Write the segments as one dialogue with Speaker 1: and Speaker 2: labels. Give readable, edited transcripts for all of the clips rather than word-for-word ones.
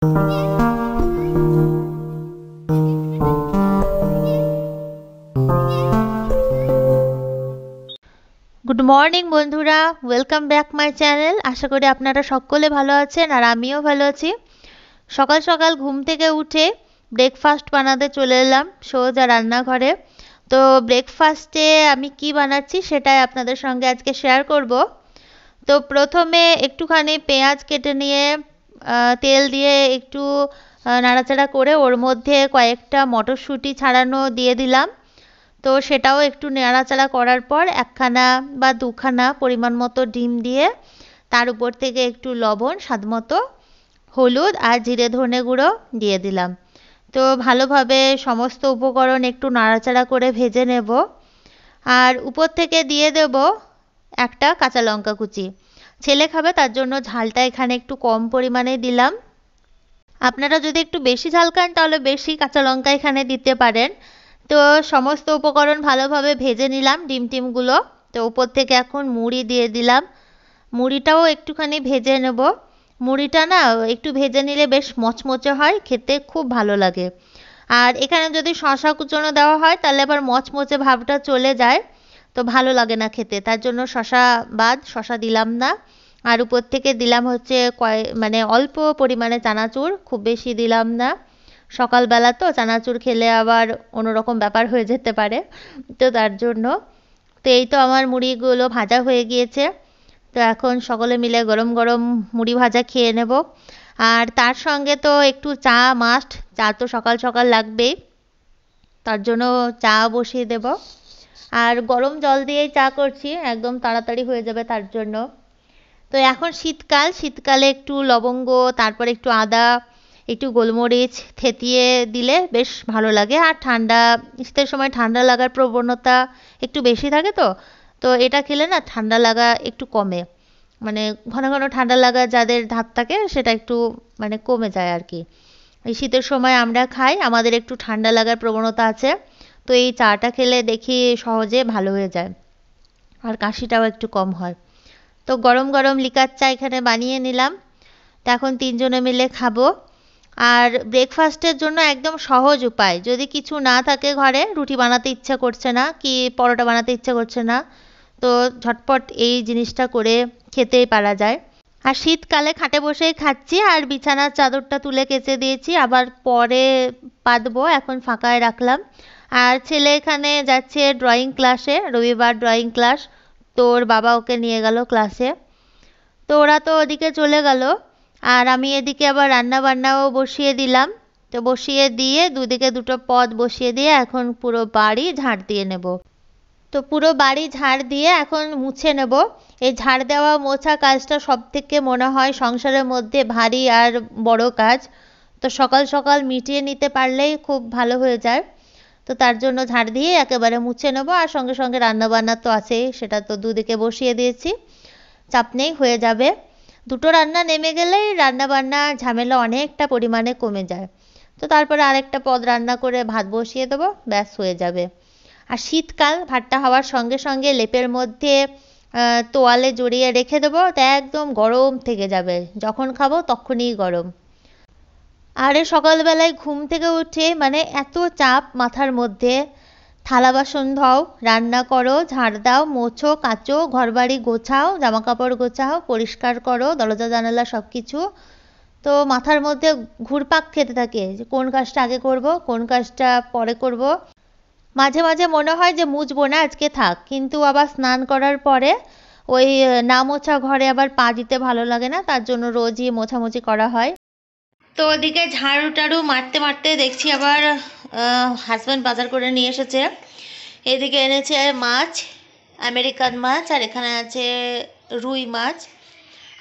Speaker 1: Good morning বন্ধুরা, welcome back my channel. আশা করি আপনারা সকলে ভালো আছেন আর আমিও ভালো আছি। সকাল সকাল ঘুম থেকে উঠে ব্রেকফাস্ট বানাতে চলে এলাম সোজা রান্নাঘরে। তো ব্রেকফাস্টে আমি কি বানাচ্ছি সেটাই আপনাদের সঙ্গে আজকে শেয়ার করব। তো প্রথমে একটুখানি পেঁয়াজ কেটে নিয়ে তেল দিয়ে একটু নাড়াচাড়া করে ওর মধ্যে কয়েকটা মটরশুঁটি ছাড়ানো দিয়ে দিলাম। তো সেটাও একটু নাড়াচাড়া করার পর একখানা বা দুখানা পরিমাণ মতো ডিম দিয়ে তার উপর থেকে একটু লবণ, স্বাদ মতো হলুদ আর জিরে ধনে গুঁড়ো দিয়ে দিলাম। তো ভালোভাবে সমস্ত উপকরণ একটু নাড়াচাড়া করে ভেজে নেব। আর উপর থেকে দিয়ে দেব একটা কাঁচা লঙ্কা কুচি। ছেলে খাবে তার জন্য ঝালটা এখানে একটু কম পরিমাণে দিলাম। আপনারা যদি একটু বেশি ঝাল খান তাহলে বেশি কাঁচা লঙ্কা এখানে দিতে পারেন। তো সমস্ত উপকরণ ভালোভাবে ভেজে নিলাম ডিমগুলো। তো উপর থেকে এখন মুড়ি দিয়ে দিলাম। মুড়িটাও একটুখানি ভেজে নেব। মুড়িটা না একটু ভেজে নিলে বেশ মচমচে হয়, খেতে খুব ভালো লাগে। আর এখানে যদি শসা কুচনো দেওয়া হয় তাহলে আবার মচমচে ভাবটা চলে যায়, তো ভালো লাগে না খেতে। তার জন্য শসা দিলাম না। আর উপর থেকে দিলাম হচ্ছে মানে অল্প পরিমাণে চানাচুর, খুব বেশি দিলাম না। সকালবেলা তো চানাচুর খেলে আবার অন্যরকম ব্যাপার হয়ে যেতে পারে, তো তার জন্য। তো এই তো আমার মুড়িগুলো ভাজা হয়ে গিয়েছে। তো এখন সকলে মিলে গরম গরম মুড়ি ভাজা খেয়ে নেব। আর তার সঙ্গে তো একটু চা মাস্ট, চা তো সকাল সকাল লাগবেই, তার জন্য চা বসিয়ে দেব। আর গরম জল দিয়েই চা করছি, একদম তাড়াতাড়ি হয়ে যাবে তার জন্য। তো এখন শীতকালে একটু লবঙ্গ, তারপর একটু আদা, একটু গোলমরিচ থেতিয়ে দিলে বেশ ভালো লাগে। আর শীতের সময় ঠান্ডা লাগার প্রবণতা একটু বেশি থাকে, তো তো এটা খেলে না ঠান্ডা লাগা একটু কমে। মানে ঘন ঘন ঠান্ডা লাগা যাদের ধাত থাকে সেটা একটু মানে কমে যায় আর কি। এই শীতের সময় আমরা খাই, আমাদের একটু ঠান্ডা লাগার প্রবণতা আছে, তো এই চাটা খেলে দেখি সহজে ভালো হয়ে যায় আর কাশিটাও একটু কম হয়। তো গরম গরম লিকার চা এখানে বানিয়ে নিলাম। তো এখন তিনজনে মিলে খাবো। আর ব্রেকফাস্টের জন্য একদম সহজ উপায়, যদি কিছু না থাকে ঘরে, রুটি বানাতে ইচ্ছা করছে না কি পরোটা বানাতে ইচ্ছা করছে না, তো ঝটপট এই জিনিসটা করে খেতেই পারা যায়। আর শীতকালে খাটে বসেই খাচ্ছি, আর বিছানার চাদরটা তুলে কেচে দিয়েছি, আবার পরে পাতবো, এখন ফাঁকায় রাখলাম। আর ছেলে এখানে যাচ্ছে ড্রয়িং ক্লাসে, রবিবার ড্রয়িং ক্লাস। তো ওর বাবা ওকে নিয়ে গেল ক্লাসে। তো ওরা তো ওদিকে চলে গেল, আর আমি এদিকে আবার রান্না বান্নাও বসিয়ে দিলাম। তো বসিয়ে দিয়ে দুদিকে দুটো পদ বসিয়ে দিয়ে এখন পুরো বাড়ি ঝাড় দিয়ে নেব। তো পুরো বাড়ি ঝাড় দিয়ে এখন মুছে নেব। এই ঝাড় দেওয়া মোছা কাজটা সব থেকে মনে হয় সংসারের মধ্যে ভারী আর বড় কাজ। তো সকাল সকাল মিটিয়ে নিতে পারলেই খুব ভালো হয়ে যায়। তো তার জন্য ঝাড় দিয়ে একেবারে মুছে নেব। আর সঙ্গে সঙ্গে রান্না বান্না তো আছেই, সেটা তো দুদিকে বসিয়ে দিয়েছি, চাপ নেই, হয়ে যাবে। দুটো রান্না নেমে গেলেই রান্না বান্না ঝামেলা অনেকটা পরিমাণে কমে যায়। তো তারপরে আরেকটা পদ রান্না করে ভাত বসিয়ে দেবো, ব্যাস হয়ে যাবে। আর শীতকাল, ভাতটা হওয়ার সঙ্গে সঙ্গে লেপের মধ্যে তোয়ালে জড়িয়ে রেখে দেবো, তা একদম গরম থেকে যাবে, যখন খাবো তখনই গরম। আরে সকালবেলায় ঘুম থেকে উঠে মানে এত চাপ মাথার মধ্যে, থালা বাসন ধোও, রান্না করো, ঝাড় দাও, মোছো, কাচো, ঘরবাড়ি গোছাও, জামা কাপড় গোছাও, পরিষ্কার করো, দরজা জানালা সব কিছু। তো মাথার মধ্যে ঘুরপাক খেতে থাকে যে কোন কাজটা আগে করব, কোন কাজটা পরে করব। মাঝে মাঝে মনে হয় যে মুছবো না, আজকে থাক, কিন্তু আবার স্নান করার পরে ওই না মোছা ঘরে আবার পা দিতে ভালো লাগে না, তার জন্য রোজই মোছামুছি করা হয়। তো ওদিকে ঝাড়ু টাড়ু মারতে মারতে দেখছি আবার হাজব্যান্ড বাজার করে নিয়ে এসেছে। এদিকে এনেছে মাছ, আমেরিকান মাছ, আর এখানে আছে রুই মাছ।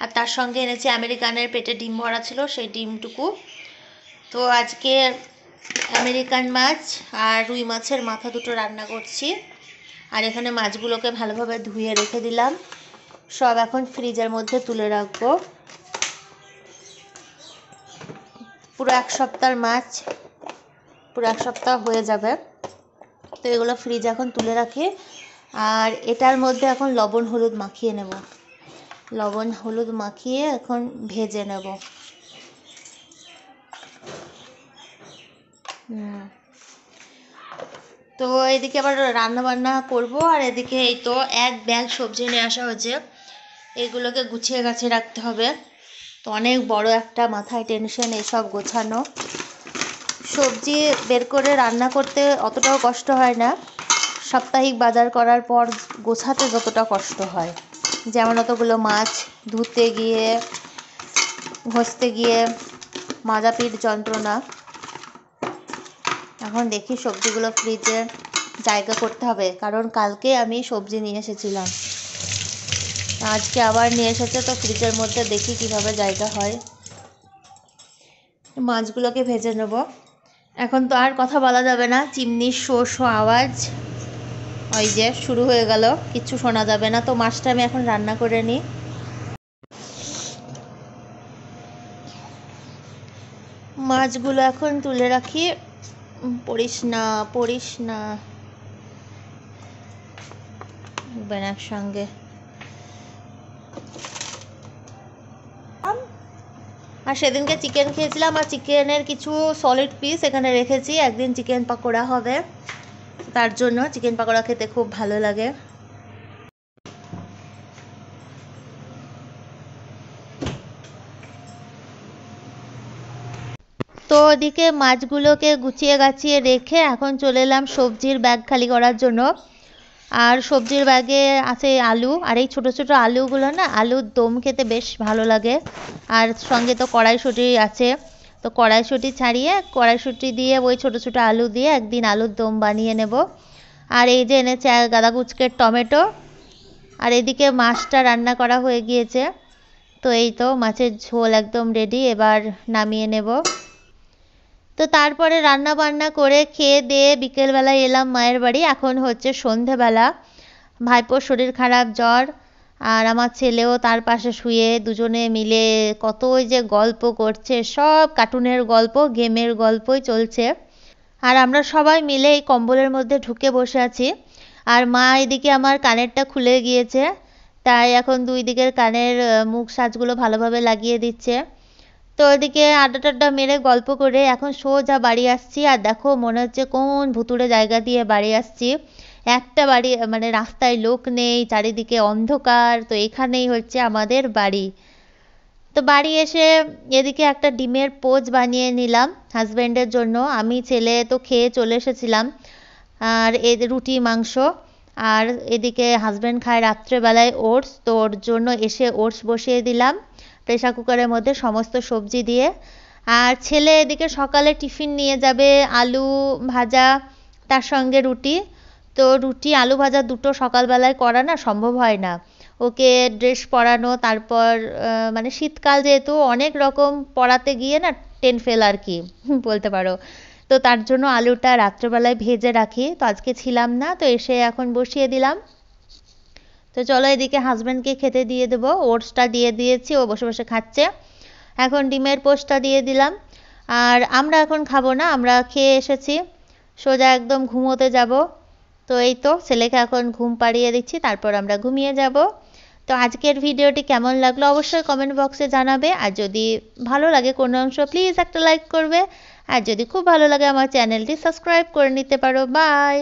Speaker 1: আর তার সঙ্গে এনেছে আমেরিকানের পেটে ডিম ভরা ছিল, সেই ডিমটুকু। তো আজকে আমেরিকান মাছ আর রুই মাছের মাথা দুটো রান্না করছি। আর এখানে মাছগুলোকে ভালোভাবে ধুয়ে রেখে দিলাম, সব এখন ফ্রিজের মধ্যে তুলে রাখবো। পুরো এক সপ্তাহের মাছ, পুরো এক সপ্তাহ হয়ে যাবে। তো এগুলো ফ্রিজ এখন তুলে রাখি। আর এটার মধ্যে এখন লবণ হলুদ মাখিয়ে নেব, লবণ হলুদ মাখিয়ে এখন ভেজে নেব। তো এদিকে আবার রান্না বান্না করবো, আর এদিকে এই তো এক ব্যাগ সবজি নিয়ে আসা হয়েছে, এগুলোকে গুছিয়ে গাছিয়ে রাখতে হবে। তো অনেক বড় একটা মাথায় টেনশন এসব গোছানো। সবজি বের করে রান্না করতে অতটাও কষ্ট হয় না, সাপ্তাহিক বাজার করার পর গোছাতে যতটা কষ্ট হয়। যেমন অতগুলো মাছ ধুতে গিয়ে, ঘষতে গিয়ে মাজাপিট যন্ত্রণা। এখন দেখি সবজিগুলো ফ্রিজে জায়গা করতে হবে, কারণ কালকে আমি সবজি নিয়ে এসেছিলাম, আজকে আবার নিয়ে এসেছে, তো ফ্রিজের মধ্যে দেখি কিভাবে জায়গা হয়। মাছগুলোকে ভেজে নেব। এখন তো আর কথা বলা যাবে না, চিমনির শো শো আওয়াজ ওই যে শুরু হয়ে গেল, কিচ্ছু শোনা যাবে না। তো মাছটা আমি এখন রান্না করে নিই। মাছগুলো এখন তুলে রাখি। পড়িস না একসঙ্গে। আর সেদিনকে চিকেন খেয়েছিলাম, আর চিকেনের কিছু সলিড পিস এখানে রেখেছি, একদিন চিকেন পাকোড়া হবে, তার জন্য চিকেন পাকোড়া খেতে খুব ভালো লাগে। তো ওদিকে মাছগুলোকে গুছিয়ে গাছিয়ে রেখে এখন চলে এলাম সবজির ব্যাগ খালি করার জন্য। আর সবজির ব্যাগে আছে আলু, আর এই ছোটো ছোটো আলুগুলো না, আলুর দম খেতে বেশ ভালো লাগে। আর সঙ্গে তো কড়াইশুঁটি আছে, তো কড়াইশুঁটি ছাড়িয়ে কড়াইশুঁটি দিয়ে ওই ছোটো ছোটো আলু দিয়ে একদিন আলুর দম বানিয়ে নেব। আর এই যে এনেছে গাদা কুচকের টমেটো, আর এদিকে মাছটা রান্না করা হয়ে গিয়েছে। তো এই তো মাছের ঝোল একদম রেডি, এবার নামিয়ে নেব। তো তারপরে রান্না বান্না করে খেয়ে দিয়ে বিকেলবেলায় এলাম মায়ের বাড়ি। এখন হচ্ছে সন্ধেবেলা, ভাইপোর শরীর খারাপ, জ্বর, আর আমার ছেলেও তার পাশে শুয়ে দুজনে মিলে কত ওই যে গল্প করছে, সব কার্টুনের গল্প, গেমের গল্পই চলছে। আর আমরা সবাই মিলে এই কম্বলের মধ্যে ঢুকে বসে আছি। আর মা এদিকে আমার কানেরটা খুলে গিয়েছে, তাই এখন দুই দিকের কানের মুখ সাজগুলো ভালোভাবে লাগিয়ে দিচ্ছে। তো ওইদিকে আড্ডা টাড্ডা মেরে গল্প করে এখন সোজা বাড়ি আসছি। আর দেখো মনে হচ্ছে কোন ভুতুড়ে জায়গা দিয়ে বাড়ি আসছি, একটা বাড়ি মানে রাস্তায় লোক নেই, চারিদিকে অন্ধকার, তো এখানেই হচ্ছে আমাদের বাড়ি। তো বাড়ি এসে এদিকে একটা ডিমের পোচ বানিয়ে নিলাম হাজব্যান্ডের জন্য, আমি ছেলে তো খেয়ে চলে এসেছিলাম। আর রুটি মাংস, আর এদিকে হাজব্যান্ড খায় রাত্রেবেলায় ওটস, তো ওর জন্য এসে ওটস বসিয়ে দিলাম প্রেসার কুকারের মধ্যে সমস্ত সবজি দিয়ে। আর ছেলে এদিকে সকালে টিফিন নিয়ে যাবে আলু ভাজা, তার সঙ্গে রুটি। তো রুটি আলু ভাজা দুটো সকালবেলায় করা না সম্ভব হয় না, ওকে ড্রেস পরানো, তারপর মানে শীতকাল যেহেতু অনেক রকম পরাতে গিয়ে না টেন ফেল আর কি বলতে পারো। তো তার জন্য আলুটা রাত্রেবেলায় ভেজে রাখি, তো আজকে ছিলাম না, তো এসে এখন বসিয়ে দিলাম। তো চলো এদিকে হাজব্যান্ডকে খেতে দিয়ে দেবো, ওটসটা দিয়ে দিয়েছি, ও বসে বসে খাচ্ছে। এখন ডিমের পোস্টটা দিয়ে দিলাম। আর আমরা এখন খাবো না, আমরা খেয়ে এসেছি, সোজা একদম ঘুমোতে যাব। তো এই তো ছেলেকে এখন ঘুম পাড়িয়ে দিচ্ছি, তারপর আমরা ঘুমিয়ে যাব। তো আজকের ভিডিওটি কেমন লাগলো অবশ্যই কমেন্ট বক্সে জানাবে, আর যদি ভালো লাগে কোনো অংশ প্লিজ একটা লাইক করবে, আর যদি খুব ভালো লাগে আমার চ্যানেলটি সাবস্ক্রাইব করে নিতে পারো। বাই।